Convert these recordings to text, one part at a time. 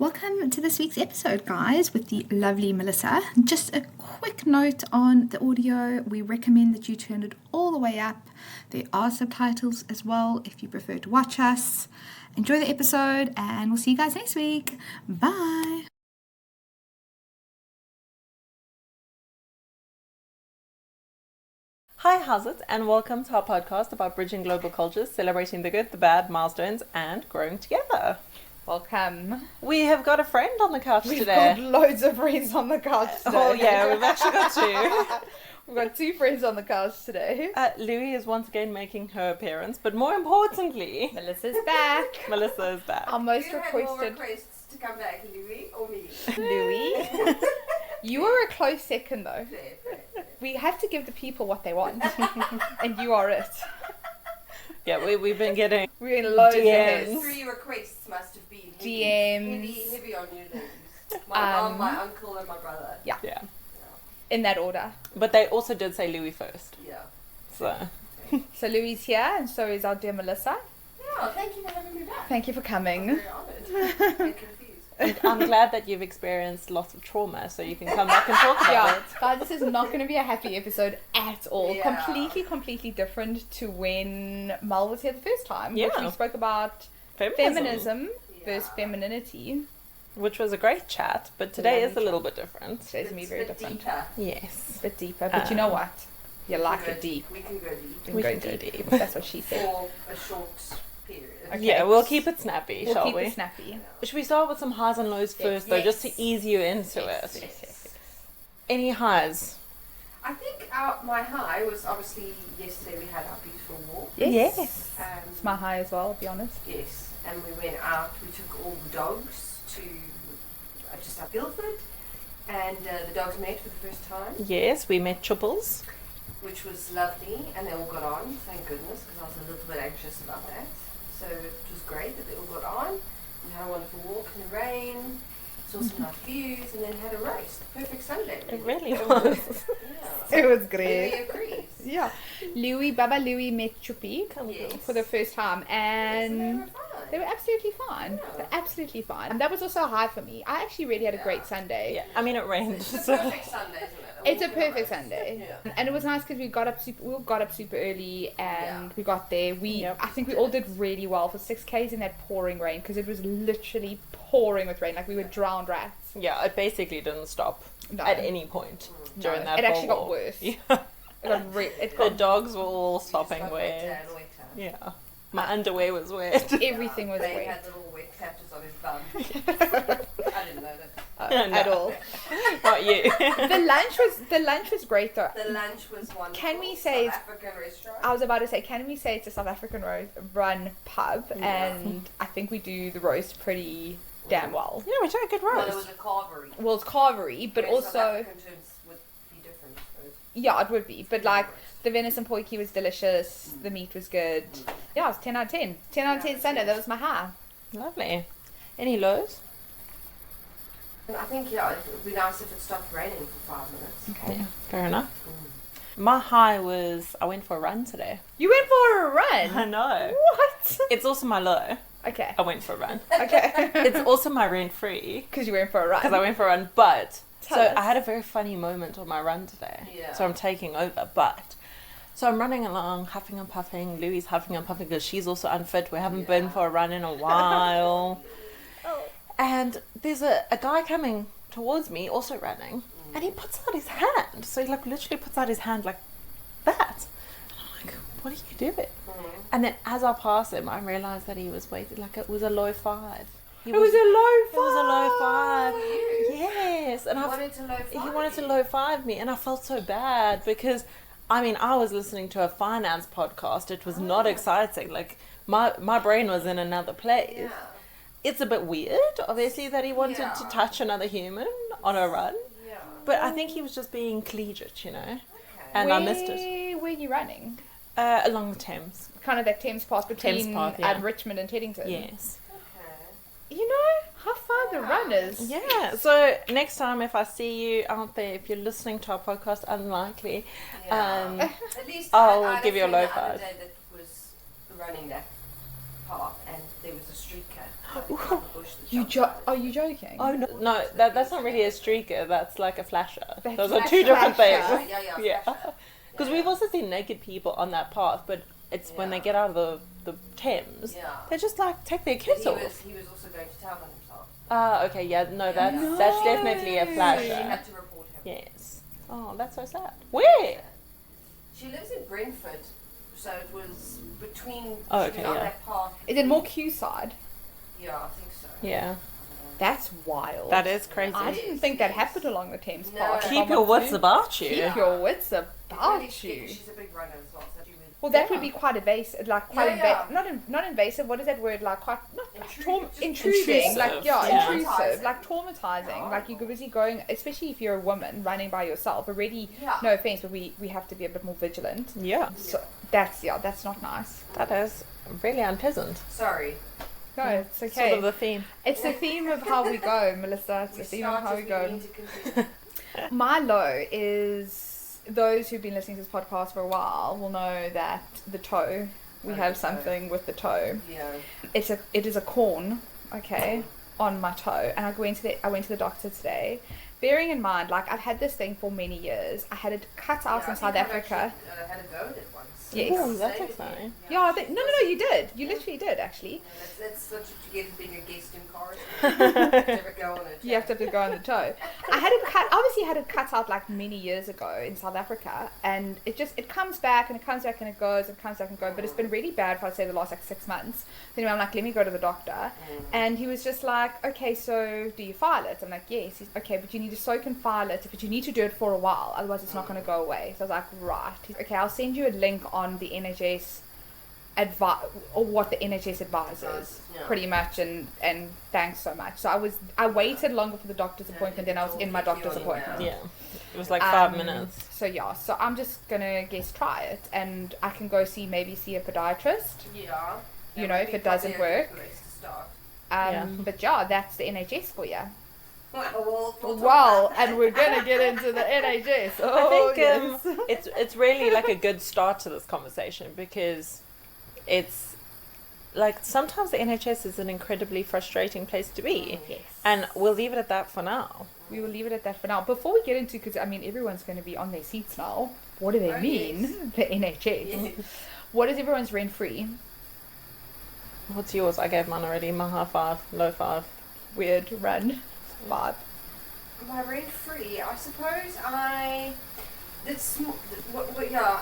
Welcome to this week's episode, guys, with the lovely Melissa. Just a quick note on the audio. We recommend that you turn it all the way up. There are subtitles as well if you prefer to watch us. Enjoy the episode, and we'll see you guys next week. Bye. Hi, how's it? And welcome to our podcast about bridging global cultures, celebrating the good, the bad, milestones, and growing together. Welcome. We have got a friend on the couch We've today. got loads of friends on the couch today. Oh yeah, we've actually got two. We've got two friends on the couch today. Louie is once again making her appearance, but more importantly, Melissa's back. Melissa is back. Our most You had more requested requests to come back, Louis or me? Louis. You were a close second though. Fair. We have to give the people what they want. And you are it. Yeah, we've been getting We're in loads DMs. of hits. 3 requests must have been DMs. heavy on you ladies. My mom, my uncle, and my brother. Yeah. Yeah. In that order. But they also did say Louie first. Yeah. So So Louis here, and so is our dear Melissa. Yeah, thank you for having me back. Thank you for I'm coming. very honoured. I'm confused. and I'm glad that you've experienced lots of trauma, so you can come back and talk about Yeah, it. guys, this is not going to be a happy episode at all. Yeah. Completely different to when Mel was here the first time. Which Yeah. we spoke about feminism versus femininity. Which was a great chat, but today is a little bit different. Today's going to be very It's a bit different. deeper. Yes. A bit deeper, but you know what? You like it deep. We can go deep. We can go deep. That's what she said. For a short period. Okay. Yeah, we'll keep it snappy, We'll shall keep we? it snappy. Should we start with some highs and lows first, though, just to Yes. ease you into Yes, it? yes. Any highs? I think my high was obviously yesterday we had our beautiful walk. Yes. Um, It's my high as well, I'll be honest. Yes, and we went out, we took all the dogs to just up Guildford, and the dogs met for the first time, Yes, we met Chupples. which was lovely, and they all got on, thank goodness, because I was a little bit anxious about that. So it was great that they all got on. We had a wonderful walk in the rain, saw some nice views, and then had a roast. Perfect Sunday. It really was. Yeah. It was Louis great. agrees. Yeah. Baba Louis met Chuppy Yes. for the first time, and Yes, they were fine. they were absolutely fine. Yeah. They're absolutely fine. And that was also a high for me. I actually really had a great Yeah. Sunday. Yeah, I mean, it rained. It's a So. perfect Sunday, isn't it? It's a Walking on perfect roast. Sunday, Yeah. and it was nice because we got up super early, and Yeah. we got there. Yep. I think we all did really well for 6Ks in that pouring rain, because it was literally pouring with rain, like we were drowned rats. Yeah, it basically didn't stop No. at any point during No, that it actually whole got walk. worse. Yeah. It got it The got dogs were all We just sopping got wet. wetter and wetter. Yeah. My underwear was wet. everything was They wet had little wet patches on his bum. I didn't know that. No. at all. Not you. The lunch was great though. The lunch was wonderful. Can we say South it's- African restaurant? I was about to say, can we say it's a South African run pub, Yeah. and I think we do the roast pretty damn well. Yeah, we took a good Well, it roast. was a carvery. Well, it's carvery, but Where South also African terms would be different. So yeah, it would be. But like the venison potjie was delicious. The meat was good. Yeah, it was 10 out of 10. 10 out of 10 Sunday. That was my high. Lovely. Any lows? I think it would be nice if it stopped raining for 5 minutes. Okay. Yeah, fair enough. My high was I went for a run today. You went for a I run. know. What? It's also my low. Okay. I went for a run. Okay. It's also my rent-free Because you went for a run. because I went for a run. But Tell so us. I had a very funny moment on my run today. Yeah. So I'm taking over. But so I'm running along, huffing and puffing. Louie's huffing and puffing because she's also unfit. We haven't been Yeah. for a run in a while. Oh. And there's a guy coming towards me, also running, and he puts out his hand. So he like literally puts out his hand like that. And I'm like, what are you doing? And then as I pass him, I realised that he was waiting, like it was a low 5. It It was a low It was a low 5. You? Yes. And He I wanted to low he five wanted to you. low 5 me, and I felt so bad because I mean, I was listening to a finance podcast. It was not exciting. Like my brain was in another place. Yeah. It's a bit weird, obviously, that he wanted to Yeah. touch another human on a run. Yeah. But I think he was just being collegiate, you know. Okay. And I missed it. Where were you running? Along the Thames. Kind of that Thames Pass between Path, yeah. Richmond and Teddington. Yes. Okay. You know how far the run is. Yeah. So next time if I see you out there, if you're listening to our podcast, unlikely, Yeah. At least I'll I had give you a friend low the other five. day that was running that path, and there was a streaker. like a type of bush that Are you joking? Oh no, that's not really a streaker. That's like a flasher. That's Those are like two different flasher. things. Yeah. Because we've also seen naked people on that path, but it's when they get out of the Thames, Yeah. they just like take their But kids he off. was also going to town on himself. Okay, yeah, no, that's Yeah. that's definitely a So she flasher. had to report him. Yes. Oh, that's so sad. Where? She lives in Brentford, so it was between. Oh, she okay, was on yeah. that path. Is it more Q side? Yeah, I think so. Yeah, That's wild. that is crazy. I didn't think that happened along the Thames No. Path. Keep your wits about you. Keep your wits It's about really thick, you. she's a big runner as well, so she would. Well, that Yeah. would be quite invasive, like quite Yeah, not invasive. What is that word? Like quite not Just intruding, like Yeah. intrusive, Traumatizing. like traumatizing. Yeah. Like you're busy going, especially if you're a woman running by yourself. Already, Yeah. no offense, but we have to be a bit more vigilant. Yeah, So that's not nice. that is really unpleasant. Sorry. No, it's okay. Sort of the theme. It's the theme of how we go, Melissa. It's the theme of how we go. need to continue. My low is those who've been listening to this podcast for a while will know that the toe. We Oh, have the toe. something with the toe. Yeah. It is a corn, okay, on my toe, and I went to the doctor today. Bearing in mind, like I've had this thing for many years. I had it cut out Yeah, I in South think I've Africa. actually, had a go at it once. Yes. Ooh, that's Same exciting. thing. Yeah, I think, no, you did. You literally did, actually. Let's switch it together being a guest in cars. Never go on it. You have to go on the toe. I had it cut. Obviously, had it cut out like many years ago in South Africa, and it comes back and it comes back and it goes and comes back and goes. But it's been really bad for I'd say the last like 6 months. Anyway, I'm like, let me go to the doctor, and he was just like, okay, so do you file it? I'm like, yes. He's okay, but you need to soak and file it, but you need to do it for a while, otherwise it's not going to go away. So I was like, right. He's, okay, I'll send you a link on the NHS or what the NHS advises, Yeah. pretty much, and thanks so much. So I waited longer for the doctor's appointment than I was in my doctor's appointment. Yeah, it was like 5 Um, minutes. So yeah, so I'm just gonna try it, and I can go see a podiatrist. Yeah. You know, if it doesn't work. Start. Yeah. But yeah, that's the NHS for you. Well, Well, and we're gonna get into the NHS. Oh, I think it's really like a good start to this conversation, because it's like sometimes the NHS is an incredibly frustrating place to be, yes. and we'll leave it at that for now. We will leave it at that for now. Before we get into, because I mean everyone's going to be on their seats now. What do they Oh, mean? yes. The NHS. Yes. What is everyone's rent free? What's yours? I gave mine already. My high 5, low 5. Weird run. 5. My rent free, I suppose this, yeah,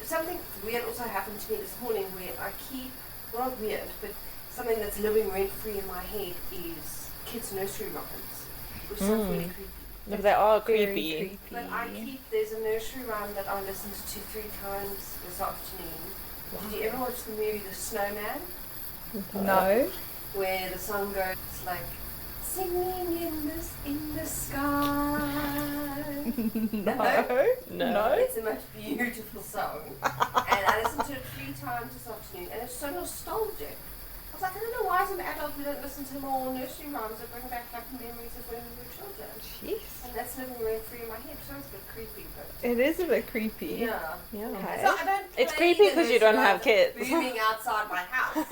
something weird also happened to me this morning where I keep, well not weird, but something that's living rent free in my head is kids' nursery rhymes, which sounds really creepy. No, they are Very creepy. But there's a nursery rhyme that I listened to 3 times this afternoon. Did you ever watch the movie The Snowman? No. Where the song goes like, singing in the sky. No. It's the most beautiful song. And I listened to it 3 times this afternoon, and it's so nostalgic. I was like, I don't know why as an adult we don't listen to more nursery rhymes that bring back happy memories of when we were children. Jeez. And that's living rent free in my head. Sounds a bit creepy, but It is a bit creepy. yeah. Yeah. Okay. So I don't It's play creepy the 'cause you nursery don't have rhymes kids. booming outside my house.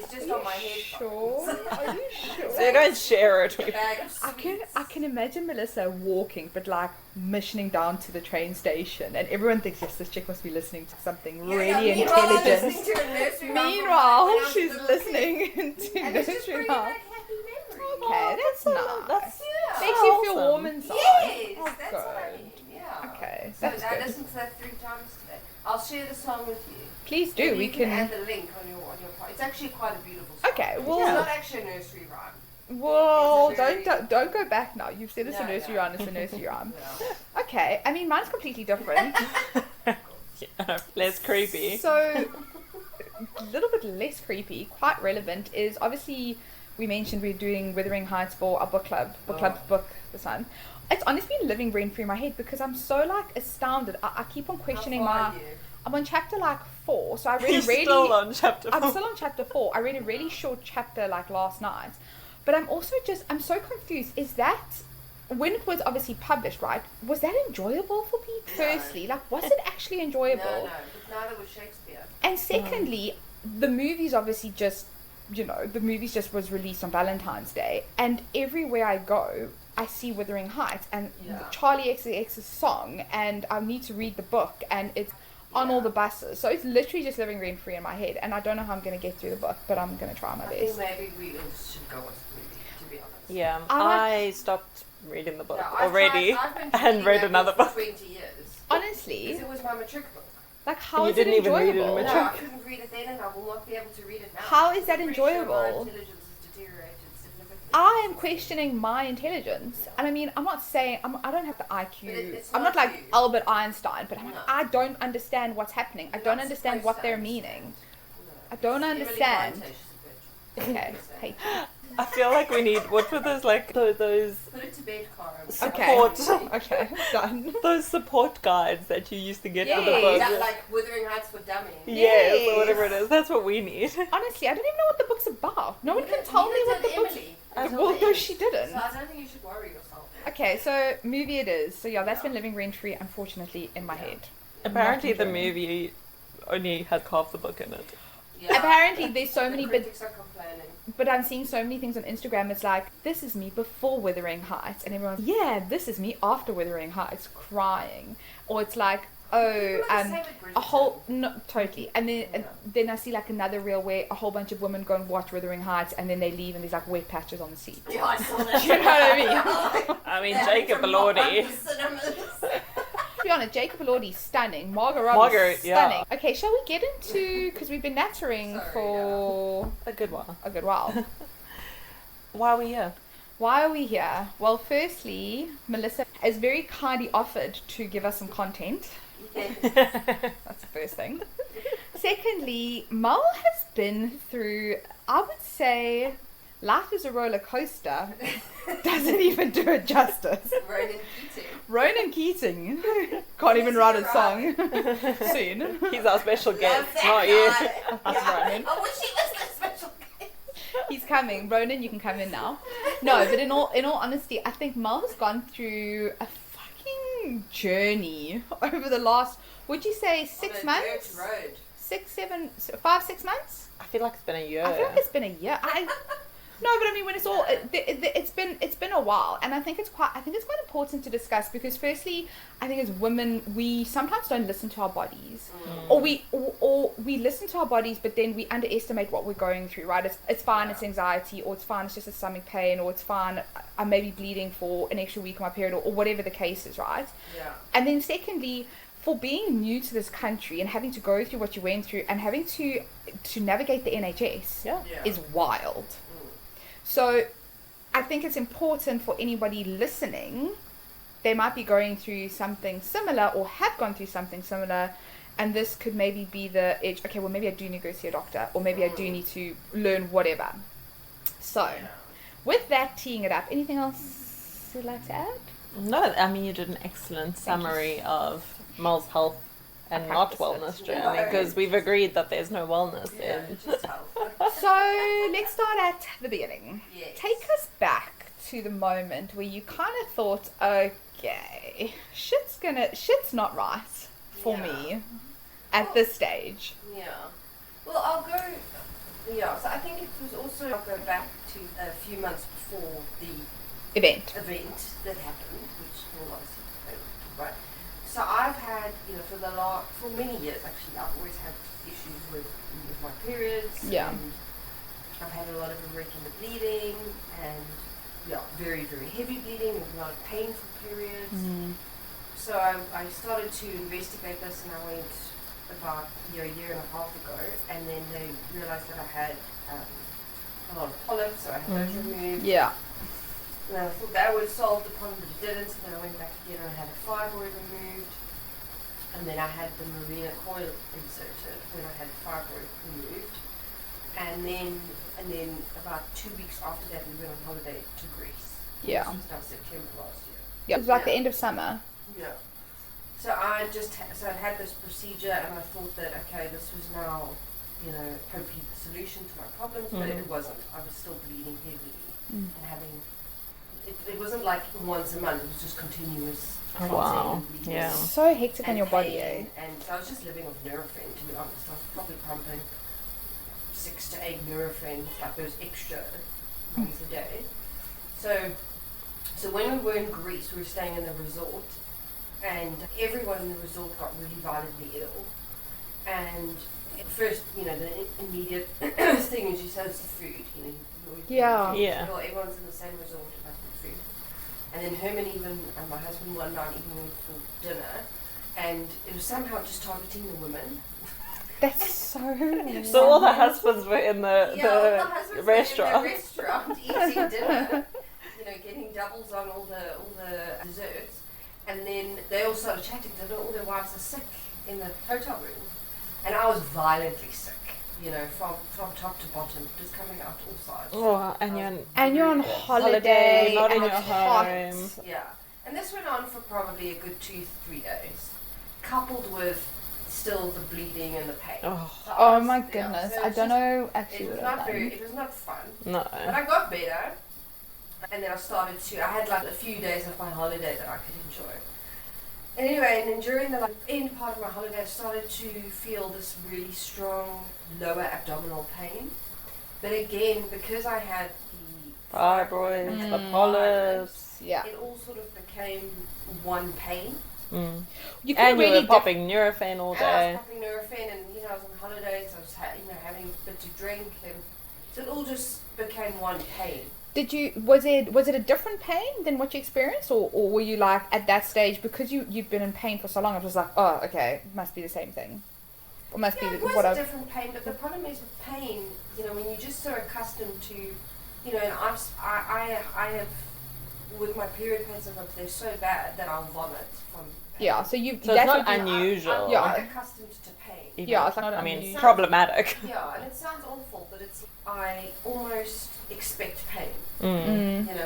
It's just on my head. Sure. Are you sure? So you don't share it with. Bag of I can imagine Melissa walking, but like missioning down to the train station, and everyone thinks, yes, this chick must be listening to something really meanwhile, I'm intelligent. listening to a nursery rhyme from Meanwhile, when I was a she's little listening kid. to And it's just nursery bringing rhymes. back happy memories. Okay, that's nice. That's Yeah. Makes you feel awesome. warm inside. Yes, Oh, that's what I good. mean. Yeah. Okay, So that's I good. listened to that 3 times today. I'll share the song with you. Please do. Maybe We you can can. add the link on your part. It's actually quite a beautiful song. Okay, It's well, not actually a nursery rhyme. well, It's a very- don't go back now. You've said it's a No, nursery no. rhyme. It's a nursery rhyme. Yeah. Okay, I mean mine's completely different. Yeah, less creepy. So, a little bit less creepy, quite relevant, is obviously we mentioned we're doing Wuthering Heights for our book club book this month. It's honestly been living rent free in my head because I'm so like astounded. I keep on questioning How far my. are you? I'm on chapter like 4, so I read a You're really. still on chapter 4. I'm still on chapter 4. I read a really short chapter like last night, but I'm so confused. Is that when it was obviously published, right? Was that enjoyable for people? No. Firstly, like was it actually enjoyable? No, but neither was Shakespeare. And secondly, the movie's obviously just you know, the movie just was released on Valentine's Day, and everywhere I go, I see Wuthering Heights and Charlie XCX's song, and I need to read the book, and it's on all the buses. So it's literally just living rent free in my head, and I don't know how I'm going to get through the book, but I'm going to try my I best. think maybe we should go watch the movie, to be honest. Yeah, I stopped reading the book Yeah, I've already been and reading read that another for book. 20 years. Honestly, Because it was my matric book. like, how You is it didn't even read it in enjoyable? matric. No, I couldn't read it then, and I will not be able to read it now. How is that I'm pretty sure enjoyable? my intelligence has deteriorated significantly. I am questioning my intelligence, and I mean, I'm not saying I don't have the IQ. But it's I'm not not like you. Albert Einstein, but I'm like, No. I don't understand what's happening. I You're don't not understand supposed what to they're understand. meaning. No. I don't Emily understand. Bronte, she's a bitch. Okay, hate you. I feel like we need, what were those, like, those Put it to bed, Cara. Okay. Okay, done. those support guides that you used to get for the Yes. book. That, like Wuthering Heights for Dummies. Yes, or Yes. whatever it is. That's what we need. Honestly, I don't even know what the book's about. No one can tell me what the book's. Emily. Well, no, she didn't. So I don't think you should worry yourself. Okay, so movie it is. So yeah, that's been living rent free, unfortunately, in my head. Apparently Not the enjoying it. movie only had half the book in it. Yeah. Apparently, there's so The many bits. critics are complaining. But I'm seeing so many things on Instagram. It's like, this is me before Wuthering Heights, and everyone's, yeah, this is me after Wuthering Heights, crying. Or it's like, oh, Like the same with a whole, Bridgerton. no, totally. And then I see like another reel where a whole bunch of women go and watch Wuthering Heights, and then they leave, and there's like wet patches on the seat. Yeah, I saw that. You know what I mean? I mean, Yeah, Jacob from Elordi. cinemas. To be honest, Jacob Elordi's stunning. Margot Robbie's Margot, yeah. stunning. Okay, shall we get into, because we've been nattering Sorry, for A good one. a good while. Why are we here? Why are we here? Well, firstly, Melissa has very kindly offered to give us some content. That's the first thing. Secondly, Mel has been through, I would say, life is a roller coaster. Doesn't even do it justice. Ronan Keating. Ronan Keating can't even write a song. Soon. He's our special guest, Love that not you. guy. That's Ronan. I wish he was the special guest. He's coming. Ronan, you can come in now. No, but in all honesty, I think Mel has gone through a fucking journey over the last, would you say, 6 On a months? dirt road. 5, 6 months? I feel like it's been a year. I feel like it's been a year. No, but I mean, when it's all, it's been a while, and I think it's quite important to discuss, because firstly, I think as women, we sometimes don't listen to our bodies, or we listen to our bodies, but then we underestimate what we're going through. Right? It's fine, it's anxiety, or it's fine, it's just a stomach pain, or it's fine, I may be bleeding for an extra week on my period, or whatever the case is, right? Yeah. And then secondly, for being new to this country and having to go through what you went through and having to navigate the NHS Yeah. is wild. So I think it's important for anybody listening, they might be going through something similar or have gone through something similar, and this could maybe be the edge, okay, well maybe I do need to go see a doctor, or maybe I do need to learn whatever. So with that teeing it up, anything else you'd like to add? No, I mean, you did an excellent summary of Mel's health and not wellness journey, because we've agreed that there's no wellness Yeah, in. just health. So let's start at the beginning. Yes. Take us back to the moment where you kind of thought, okay, shit's not right for Yeah. me at this stage. Yeah. Well, I'll go. Yeah. So I think it was also. I'll go back to a few months before the Event. event that happened, which we'll obviously talk about. So I've had, for many years actually, I've always had issues with my periods. Yeah. And I've had a lot of irregular bleeding and very, very heavy bleeding and a lot of painful periods. So I started to investigate this, and I went about a year and a half ago, and then they realized that I had a lot of polyps, so I had those removed. Yeah. And I thought that was solved upon, but it didn't. So then I went back again and I had a fibroid removed. And then I had the Marina coil inserted when I had a fibroid removed. And then about 2 weeks after that, we went on holiday to Greece. Yeah. This was now September last year. Yeah. It was like the Yeah. end of summer. Yeah. So I just I'd had this procedure, and I thought that, okay, this was now, hopefully the solution to my problems, but it wasn't. I was still bleeding heavily and having. It wasn't like once a month. It was just continuous. Oh, wow. clotting and bleeding Yeah. So hectic on and your body, pain. eh? And so I was just living with Nurofen, to be honest. I was probably pumping 6 to 8 Nurofen, like those extra things a day. So when we were in Greece, we were staying in the resort, and everyone in the resort got really violently ill. And at first, the immediate thing is you say it's the food, Yeah. Yeah. Well, everyone's in the same resort about the food. And then Herman and my husband one night even went for dinner, and it was somehow just targeting the women. That's so. So all the husbands were in All the the husbands restaurant. were in the restaurant eating dinner, getting doubles on all the desserts, and then they all started chatting that all their wives are sick in the hotel room, and I was violently sick, from top to bottom, just coming out all sides. Oh, And you're on holiday, not in and your it's hot. home. Yeah, and this went on for probably a good 2-3 days, coupled with still the bleeding and the pain. Oh, So Oh I was- my yeah, goodness! so I it's don't just- know actually It was what I've not done. it was not fun. no. But I got better, and then I had like a few days of my holiday that I could enjoy. And anyway, and then during the end part of my holiday, I started to feel this really strong lower abdominal pain. But again, because I had the Fibroids, the polyps. Yeah. it all sort of became one pain. Mm. You can And you really were popping Nurofen all And I day. was popping Nurofen, and I was on holidays. I was having a bit to drink, and so it all just became one pain. was it a different pain than what you experienced, or were you like at that stage because you've been in pain for so long? It was like, oh, okay, it must be the same thing, or must Yeah, be it was what a I've. different pain, but the problem is with pain, when you're just so accustomed to, and I have, with my period pains, they're so bad that I'll vomit from pain. Yeah, so you. So it's that's not what you- unusual. I'm Yeah. not accustomed to pain. Even. Yeah, it's not I mean, unusual. problematic. Yeah, and it sounds awful, but I almost expect pain,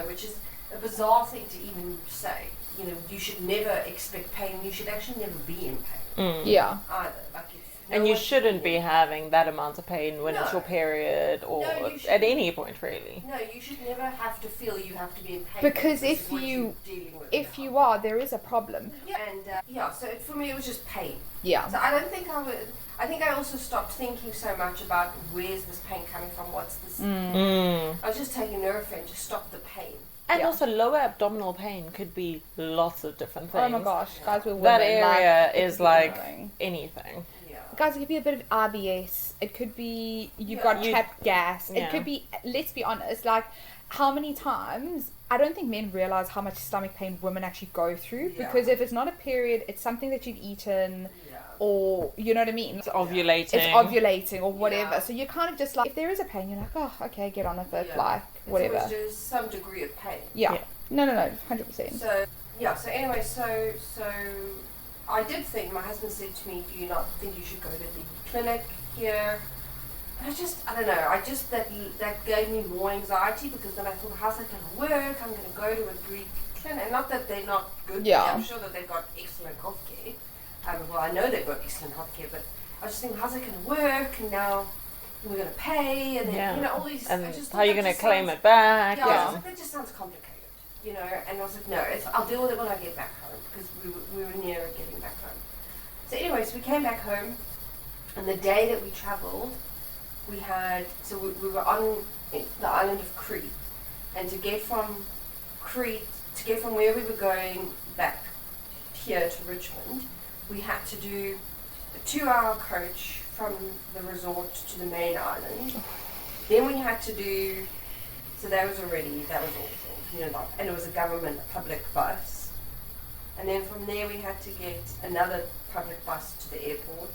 which is a bizarre thing to even say. You should never expect pain. You should actually never be in pain Yeah. either. Like And you shouldn't be having that amount of pain when it's No. your period or No, you at shouldn't. any point, really. No, you should never have to feel you have to be in pain. Because this if is what you- you're dealing with If now. you are, there is a problem. Yeah, and so for me it was just pain. Yeah. So I don't think I would. I think I also stopped thinking so much about where's this pain coming from, what's this. Mm. I was just taking Nurofen to stop the pain. And Yeah. also, lower abdominal pain could be lots of different things. Oh my gosh, guys, we're women. That area it is could be like annoying. anything. Yeah. Guys, it could be a bit of IBS. It could be you've Yeah. got You- trapped gas. yeah. It could be. Let's be honest. Like, how many times? I don't think men realize how much stomach pain women actually go through. Yeah. Because if it's not a period, it's something that you've eaten, Yeah. or you know what I mean. It's ovulating. It's ovulating or whatever. Yeah. So you're kind of just like, if there is a pain, you're like, oh, okay, get on with it, Yeah. like It's whatever. always just some degree of pain. Yeah. Yeah. No, 100%. So yeah. So anyway, so I did think. My husband said to me, "Do you not think you should go to the clinic here?" And I don't know. That gave me more anxiety, because then I thought, how's that going to work? I'm going to go to a Greek clinic. Not that they're not good. Yeah. I'm sure that they've got excellent healthcare. Well, I know they've got excellent healthcare, but I was just thinking, how's it going to work? And now we're going to pay, and then Yeah. all these. And I just how thought are you that going to just claim sounds- it back? Yeah, I was Yeah. like, that just sounds complicated, And I was like, no, I'll deal with it when I get back home, because we were near getting back home. So anyways, we came back home, and the day that we travelled, we were on the island of Crete, and to get from where we were going back here to Richmond, we had to do a 2-hour coach from the resort to the main island. Then we had to do, so that was awful, and it was a government public bus. And then from there we had to get another public bus to the airport.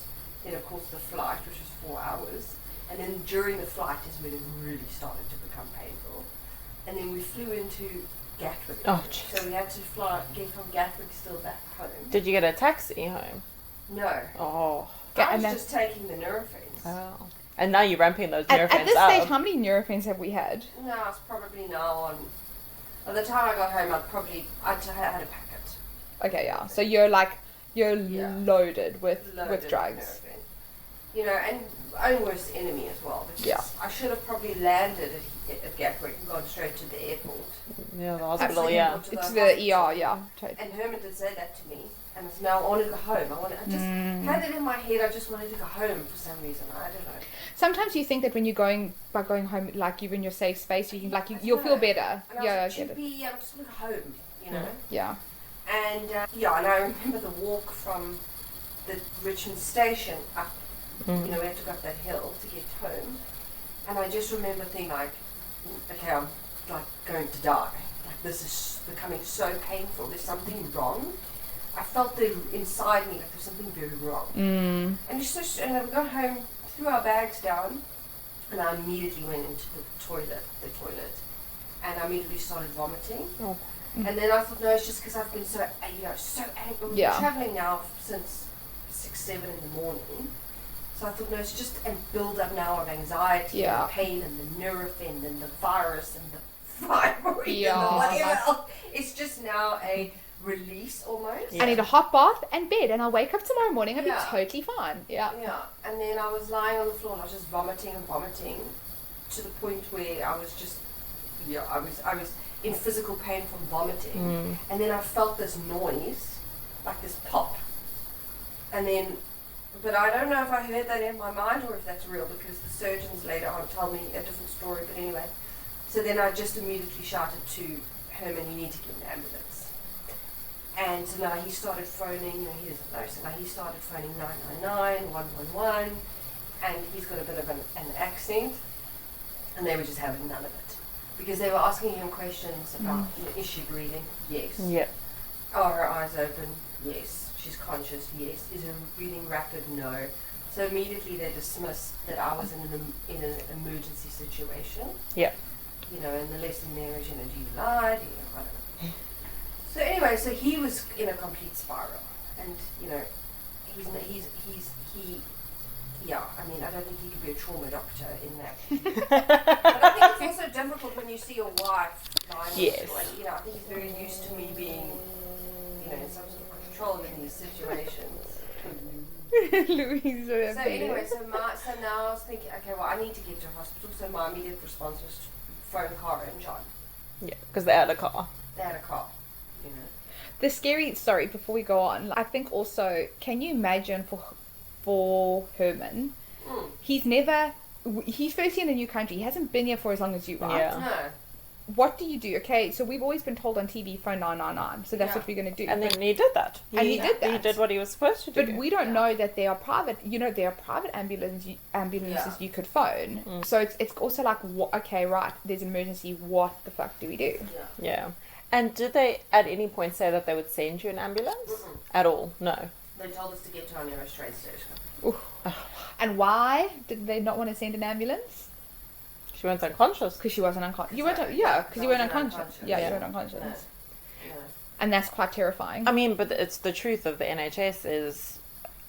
Then of course the flight, which was 4 hours. And then during the flight is when it really started to become painful. And then we flew into Gatwick. Oh, jeez. So we had to get from Gatwick still back home. Did you get a taxi home? No. Oh. Okay, I and was then- just taking the Nurofen. Oh. And now you're ramping those At Nurofen this up. stage, how many Nurofen have we had? No, it's probably now on. By the time I got home, I had a packet. Okay, yeah. So you're Yeah. loaded with Loaded drugs. Nurofen. And own worst enemy as well. Because Yeah. I should have probably landed at Gatwick and gone straight to the airport. Yeah, the hospital, Absolutely. yeah. To It's the the hospital. ER, yeah. Totally. And Herman did say that to me. And it's now I want to go home. I just had it in my head. I just wanted to go home for some reason. I don't know. Sometimes you think that when you're going home, like you're in your safe space, you can you'll feel better. And I Yeah, I was like, get it. Chippy, I'm just going to go home, you know. Yeah. And and I remember the walk from the Richmond station up. You know, we had to go up that hill to get home. And I just remember thinking like, okay, I'm like going to die. Like this is becoming so painful. There's something wrong. I felt inside me like there's something very wrong. And and I got home, threw our bags down, and I immediately went into the toilet, and I immediately started vomiting. Oh. And then I thought, no, it's just because I've been so angry. We've been traveling now since 6-7 in the morning. So I thought, no, it's just a build-up now of anxiety and the pain and the Nurofen and the virus and the fibroid and the whatever else. It's just now a release almost. I need a hot bath and bed, and I'll wake up tomorrow morning and be totally fine. Yeah. Yeah. And then I was lying on the floor and I was just vomiting to the point where I was just, I was in physical pain from vomiting. And then I felt this noise, like this pop. And then, but I don't know if I heard that in my mind or if that's real, because the surgeons later on told me a different story. But anyway, so then I just immediately shouted to Herman, you need to get an ambulance. And so now he started phoning, he doesn't know, so now he started phoning 999, 111, and he's got a bit of an accent, and they were just having none of it. Because they were asking him questions about, is she breathing? Yes. Yeah. Are her eyes open? Yes. She's conscious? Yes. Is her breathing rapid? No. So immediately they dismissed that I was in an emergency situation. Yeah. And the lesson there is, do you lie? I don't know. So anyway, so he was in a complete spiral, and I mean, I don't think he could be a trauma doctor in that. But I think it's also difficult when you see your wife lying. Yes. I think he's very used to me being, in some sort of control in these situations. Louise. So anyway, so now I was thinking, okay, well, I need to get to a hospital. So my immediate response was to phone Cara and John. Yeah, because they had a car. They had a car. The scary, sorry, before we go on, I think also, can you imagine for Herman, he's firstly in a new country, he hasn't been here for as long as you, right? Yeah. No. What do you do? Okay, so we've always been told on TV, phone 999, so that's what we're going to do. And then he did that. He did that. He did what he was supposed to do. But we don't know that there are private, there are private ambulances you could phone. So it's also like, okay, right, there's an emergency, what the fuck do we do? Yeah. And did they at any point say that they would send you an ambulance? At all? No. They told us to get to our nearest train station. And why did they not want to send an ambulance? She went unconscious. Because she wasn't unconscious. You weren't, because you weren't unconscious. Yeah, you weren't unconscious. No. And that's quite terrifying. I mean, but it's the truth of the NHS is,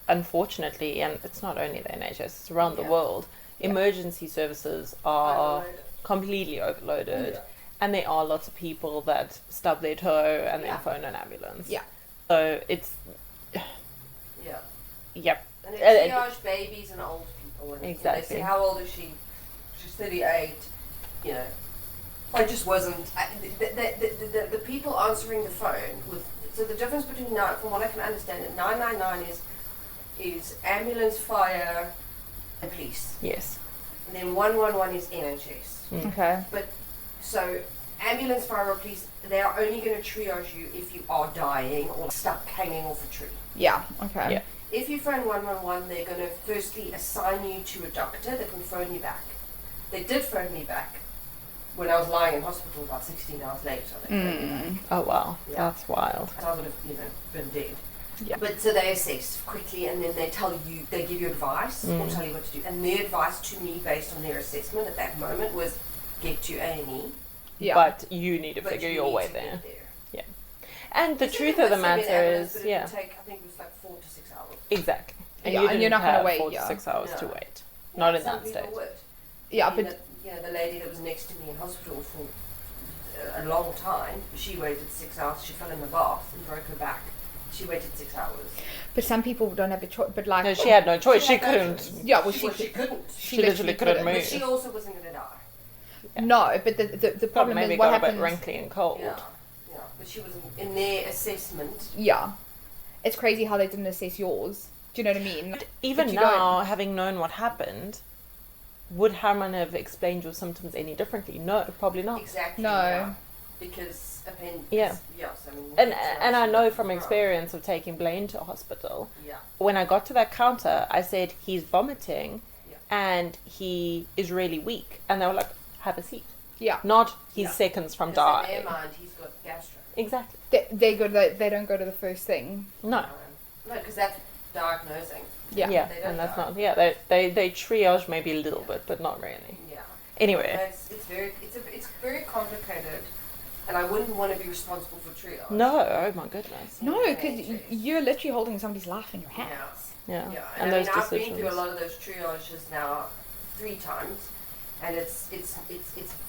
unfortunately, and it's not only the NHS, it's around the world, emergency services are completely overloaded. And there are lots of people that stub their toe and then phone an ambulance. Yeah. So it's... Yep. And they triage babies and old people. And exactly. They say, how old is she? She's 38. I just wasn't... The people answering the phone with... So the difference between, from what I can understand, 999 is ambulance, fire, and police. Yes. And then 111 is NHS. Okay. But... So, ambulance, fire, or police, they are only going to triage you if you are dying or stuck hanging off a tree. Yeah, okay. Yeah. If you phone 111, they're going to firstly assign you to a doctor that can phone you back. They did phone me back when I was lying in hospital about 16 hours later. They phoned me back. Oh, wow. Yeah. That's wild. I would have, been dead. Yeah. But so they assess quickly, and then they give you advice or tell you what to do. And their advice to me, based on their assessment at that moment, was get to A&E. Yeah. But you need to figure your way there. Yeah. And the truth of the matter is, it would take, I think it was like 4 to 6 hours. Exactly. And Yeah, you and didn't you're not gonna have wait, 4 to yeah. 6 hours to No. wait. Not in Some that people state. would. Yeah, I mean, but... the lady that was next to me in hospital for a long time, she waited 6 hours. She fell in the bath and broke her back she waited 6 hours. But some people don't have a choice. But like, No, she had no choice. She had no couldn't. choice. yeah, well, She couldn't. She literally couldn't But move. she also wasn't going to die. No, but the problem Maybe is what got a bit happens. wrinkly and cold. Yeah. But she wasn't in their assessment. Yeah, it's crazy how they didn't assess yours. Do you know what I mean? Even But you now, having known what happened, would Herman have explained your symptoms any differently? No, probably not. Exactly. No. Yeah. Because Yeah. Yes, I mean. And I know from experience of taking Blaine to hospital, Yeah. when I got to that counter, I said, he's vomiting Yeah. and he is really weak. And they were like, have a seat. Yeah, Not he's Yeah. seconds from Because in dying. their mind, he's got gastro. Exactly. they don't go to the first thing. No. No, because that's diagnosing. Yeah. Yeah, They don't and that's die. not, yeah, they triage maybe a little bit, but not really. Yeah. Anyway, It's very complicated, and I wouldn't want to be responsible for triage. no, oh my goodness. No, because you're literally holding somebody's life in your hands. Yeah. Yeah, Yeah. and I those mean, I've been decisions. through a lot of those triages now 3 times, and it's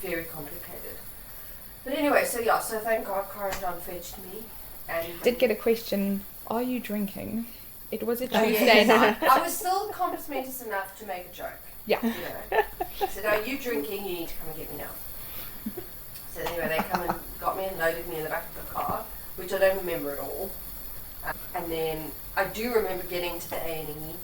very complicated. But anyway, so thank God Corin John fetched me, and Did get a question. Are you drinking? It was a Oh, Tuesday night. I was still compass enough to make a joke. Yeah. You know. I said, "Are you drinking? You need to come and get me now." So anyway, they come and got me and loaded me in the back of the car, which I don't remember at all. And then I do remember getting to the A&E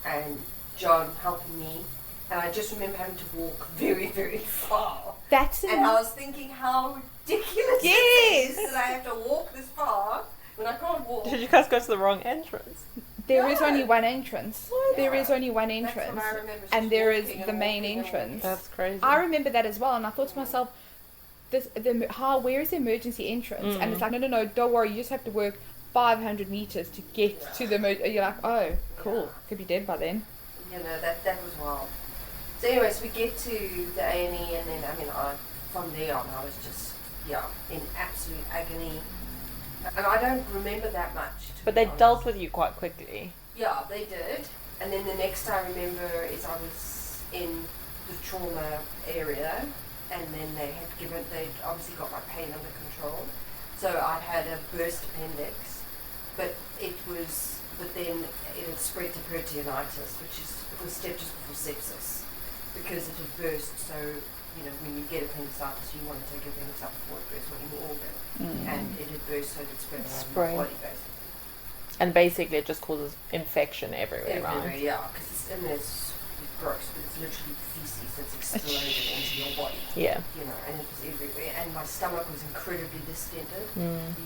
and John helping me, and I just remember having to walk very, very far. That's And I was thinking how ridiculous Yes. it is that I have to walk this far when I can't walk. Did you guys go to the wrong entrance? There is No. only one entrance. There is only one That's entrance. what I remember, just And there is walking the and main walking and entrance. That's crazy. I remember that as well, and I thought to myself, where is the emergency entrance? And it's like, no, don't worry, you just have to work 500 meters to get to the you're like, oh, cool, could be dead by then. You know, that was wild. So anyways, we get to the A&E, and then, from there on, I was just, in absolute agony. And I don't remember that much. to But be they honest. dealt with you quite quickly. Yeah, they did. And then the next I remember is I was in the trauma area, and then they'd obviously got my pain under control. So I'd had a burst appendix, but then it had spread to peritonitis, it was step just before sepsis, because it had burst. So, when you get appendicitis, you want to take everything up before it bursts or any organ. And it had burst, so it had spread around my body, basically. And basically it just causes infection everywhere, right? Yeah, because it's gross, but it's literally feces that's exploded into your body. Yeah. And it was everywhere. And my stomach was incredibly distended.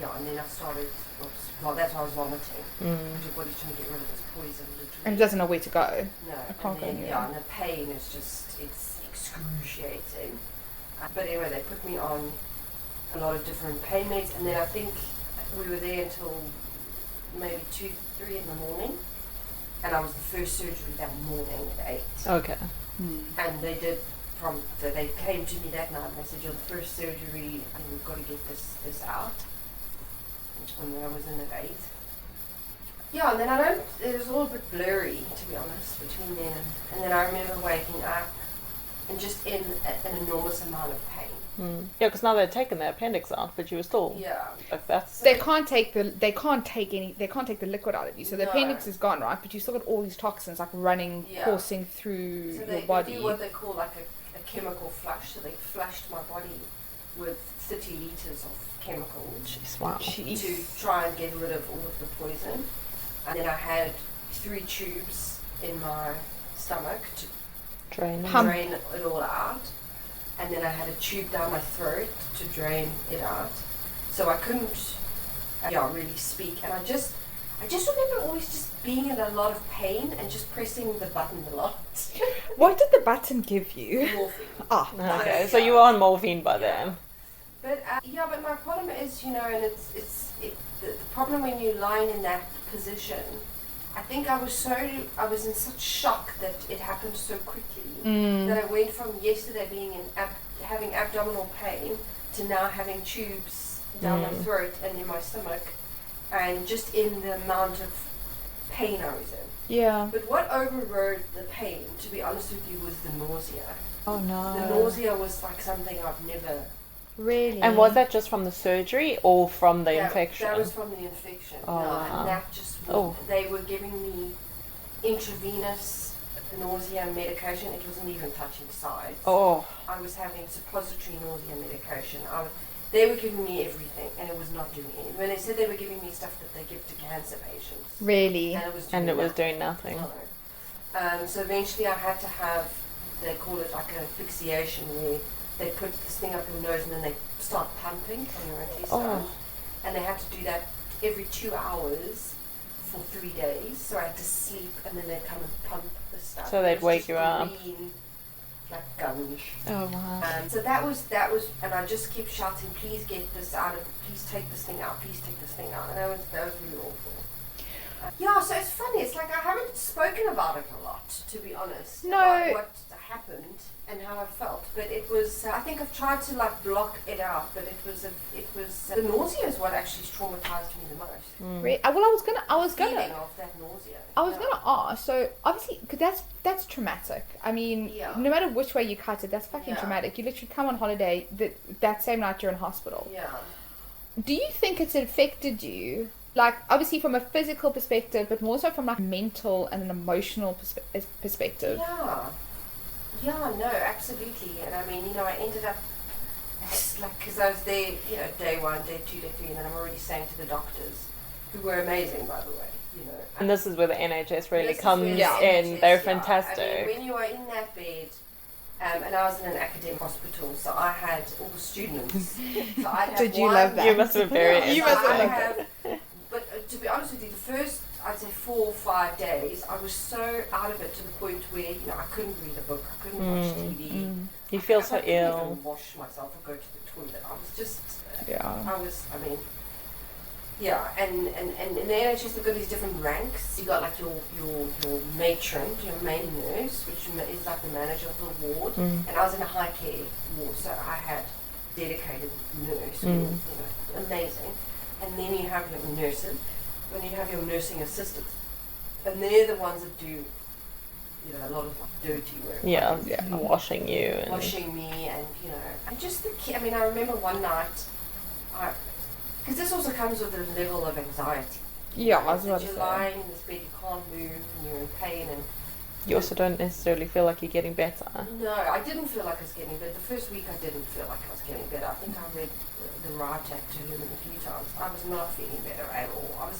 Yeah, and then I started, that's why I was vomiting. Because your body's trying to get rid of this poison, literally. And it doesn't know where to go. No, I can't go anywhere. Yeah, and the pain is just, it's excruciating. But anyway, they put me on a lot of different pain meds, and then I think we were there until maybe 2, 3 in the morning, and I was the first surgery that morning at 8. Okay. And they came to me that night and they said, "You're the first surgery, and we've got to get this out." And then I was in at 8. Yeah, and then it was all a bit blurry, to be honest, between then and then I remember waking up and just in an enormous amount of pain. Yeah, because now they're taking their appendix out, but you were still Yeah. like that's They can't take the liquid out of you. So the No. appendix is gone, right? But you still got all these toxins like running, Yeah. coursing through So your they body. do what they call like a chemical flush. So they flushed my body with 30 litres of chemicals Jeez, wow. to try and get rid of all of the poison. And then I had 3 tubes in my stomach to Drain. drain it all out. And then I had a tube down my throat to drain it out. So I couldn't really speak. And I just remember always just being in a lot of pain and just pressing the button a lot. What did the button give you? Morphine. Ah, Okay, so you were on morphine by then. But but my problem is, and the problem when you're lying in that position. I think I was in such shock that it happened so quickly that I went from yesterday being having abdominal pain to now having tubes down my throat and in my stomach, and just in the amount of pain I was in. yeah. But what overrode the pain, to be honest with you, was the nausea. Oh The no. nausea was like something I've never Really? And was that just from the surgery or from the infection? That was from the infection. Oh, No, wow. and that just they were giving me intravenous nausea medication. It wasn't even touching sides. Oh. I was having suppository nausea medication. They were giving me everything, and it was not doing anything. When they said they were giving me stuff that they give to cancer patients, Really? and it was doing nothing. nothing. No. So eventually, I had to have. They call it like a asphyxiation, where they put this thing up your nose and then they start pumping from your intestines, and they had to do that every 2 hours for 3 days. So I had to sleep, and then they'd come and pump the stuff. So they'd wake you up. Green, like gunge. Oh wow. So that was, and I just kept shouting, please get this out of, please take this thing out, please take this thing out, and that was really awful. Yeah, so it's funny, it's like I haven't spoken about it a lot, to be honest. No. About what happened and how I felt, but it was, I think I've tried to like block it out, but it was the nausea is what actually traumatized me the most. Well, I was Feeling gonna of that nausea. I was gonna ask, so obviously, because that's traumatic. I mean, Yeah. no matter which way you cut it, that's fucking Yeah. traumatic. You literally come on holiday, that same night you're in hospital. Yeah. Do you think it's affected you, like, obviously from a physical perspective, but more so from like mental and an emotional perspective? Yeah, no, absolutely. And I mean, I ended up, it's like, because I was there, day 1, day 2, day 3, and then I'm already saying to the doctors, who were amazing, by the way, And this is where the NHS really This is comes where in. the NHS, They're I fantastic. mean, when you are in that bed, and I was in an academic hospital, so I had all the students. So I'd have Did you one, love that? You must have been very You so must have I'd loved have, But to be honest with you, the first, I'd say 4 or 5 days, I was so out of it to the point where, I couldn't read a book, I couldn't watch TV. You feel I so couldn't ill. even wash myself or go to the toilet. I was just, yeah, and in the NHS they've got these different ranks. You got like your matron, your main nurse, which is like the manager of the ward, and I was in a high care ward, so I had dedicated nurse, amazing. And then you have your nurses, and you have your nursing assistants, and they're the ones that do, a lot of dirty work. Yeah, washing you. And Washing me, and and just I remember one night, because this also comes with a level of anxiety. Yeah, I was That about to you're say. lying in this bed, you can't move, and you're in pain, and you also don't necessarily feel like you're getting better. no, I didn't feel like I was getting better. The first week I didn't feel like I was getting better. I think I read the Riot Act to him a few times. I was not feeling better at all.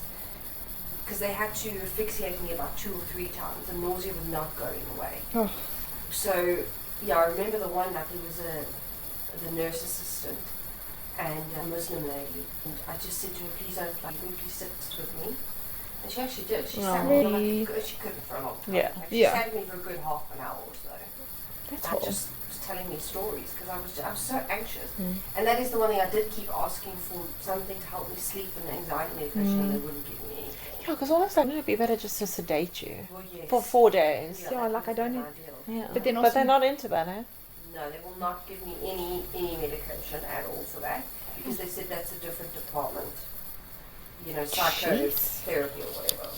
Because they had to asphyxiate me about 2 or 3 times. The nausea was not going away. Oh. So, I remember the one night there was the nurse assistant and a Muslim lady. And I just said to her, please don't fly, please sit with me. And she actually did. She sat with me, Really? she couldn't for a long time. Yeah. Like, she sat with me for a good half an hour or so. That's I all. just was telling me stories because I was so anxious. And that is the one thing I did keep asking for, something to help me sleep and anxiety medication, and they wouldn't give me anything. Yeah, because almost like, wouldn't it be better just to sedate you Well, yes. for 4 days? Yeah, that like I would don't be need- ideal. Yeah. But then But also- they're not into that, eh? No, they will not give me any medication at all for that because they said that's a different department. Psychotherapy or whatever.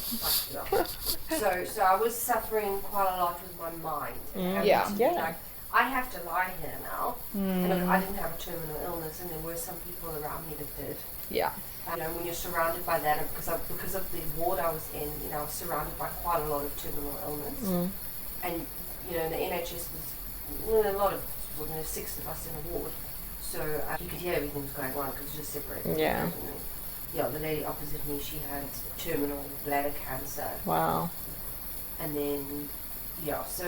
So I was suffering quite a lot with my mind. And having Yeah. to be Yeah. like, I have to lie here now. And look, I didn't have a terminal illness, and there were some people around me that did. Yeah. When you're surrounded by that, and because of the ward I was in, I was surrounded by quite a lot of terminal illness. And the NHS was a lot of 6 of us in a ward, so you could hear everything was going on because it was just separated. Yeah. And then, the lady opposite me, she had terminal bladder cancer, Wow. and then so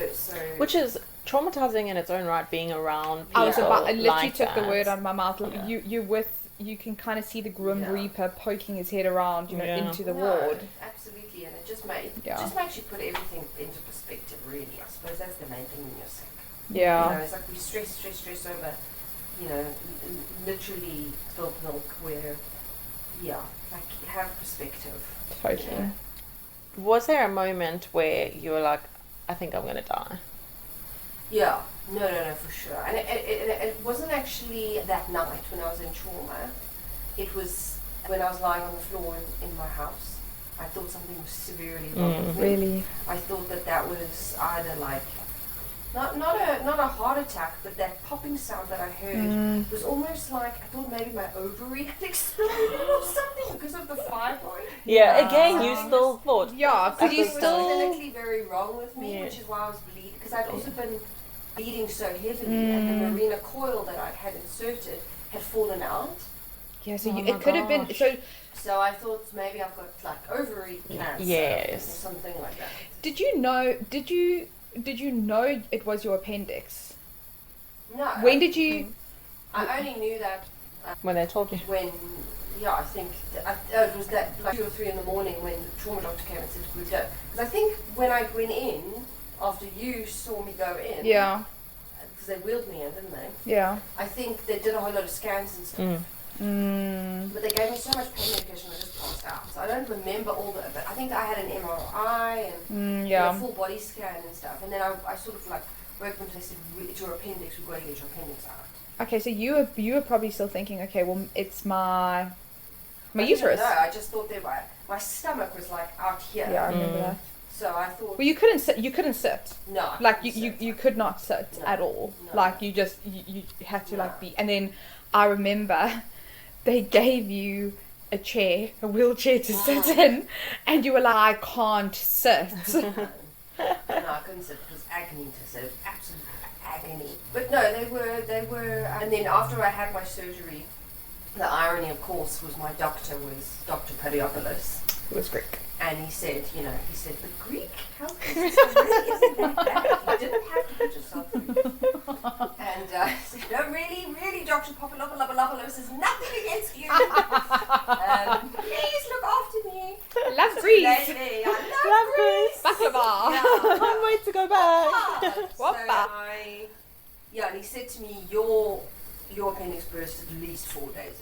Which is traumatizing in its own right, being around people I literally like took the that. word out of my mouth. Like, Yeah. you can kind of see the Grim Yeah. Reaper poking his head around, Yeah. into the No, ward. absolutely, and it just Yeah. makes you put everything into perspective. Really, I suppose that's the main thing when you're sick. Yeah. It's like we stress over, literally spilled milk where, like have perspective. Totally. Was there a moment where you were like, I think I'm going to die? Yeah, no, for sure. And it wasn't actually that night when I was in trauma. It was when I was lying on the floor in my house. I thought something was severely wrong with me. Really. I thought that was either like not a heart attack, but that popping sound that I heard was almost like I thought maybe my ovary had exploded or something because of the fibroid. Yeah, again, you still thought. Yeah, because you It was still. clinically very wrong with me, Yeah. which is why I was bleeding, because I'd also been bleeding so heavily, and the marina coil that I had inserted had fallen out. Yeah, so Oh you, my it could have been. gosh. So So I thought maybe I've got like ovary cancer Yes. or something like that. did you know? Did you know it was your appendix? No. When did you? I only knew that When they told you. when, I think it was that like 2 or 3 in the morning when the trauma doctor came and said we go. Because I think when I went in after you saw me go in, Yeah, because they wheeled me in, didn't they? yeah. I think they did a whole lot of scans and stuff. But they gave me so much pain medication I just passed out. So I don't remember all the. But I think I had an MRI and Yeah. a full body scan and stuff. And then I sort of like woke up and they said, "It's your appendix. We've got to get your appendix out." Okay, so you were probably still thinking, okay, well, it's my I didn't uterus. know. I just thought that my stomach was like out here. Yeah, I remember that. So I thought, Well, you couldn't sit. You couldn't sit. no. I Like couldn't sit. you could not sit No. at all. No. Like you just you had to No. like be. And then I remember they gave you a chair, a wheelchair to sit in, and you were like, I can't sit. No, I couldn't sit. It was agony to sit. Absolute agony. But no, they were. And then after I had my surgery, the irony, of course, was my doctor was Dr. Padiopoulos. It was Greek. And he said, the Greek health system really isn't that bad. You didn't have to put yourself through. And I said, no, really, Dr. Papadopoulos is nothing against you. Please look after me. Love So Greece. lately, I love Greece. Baklava. Yeah. Can't wait to go back. So and he said to me, your appendix burst at least 4 days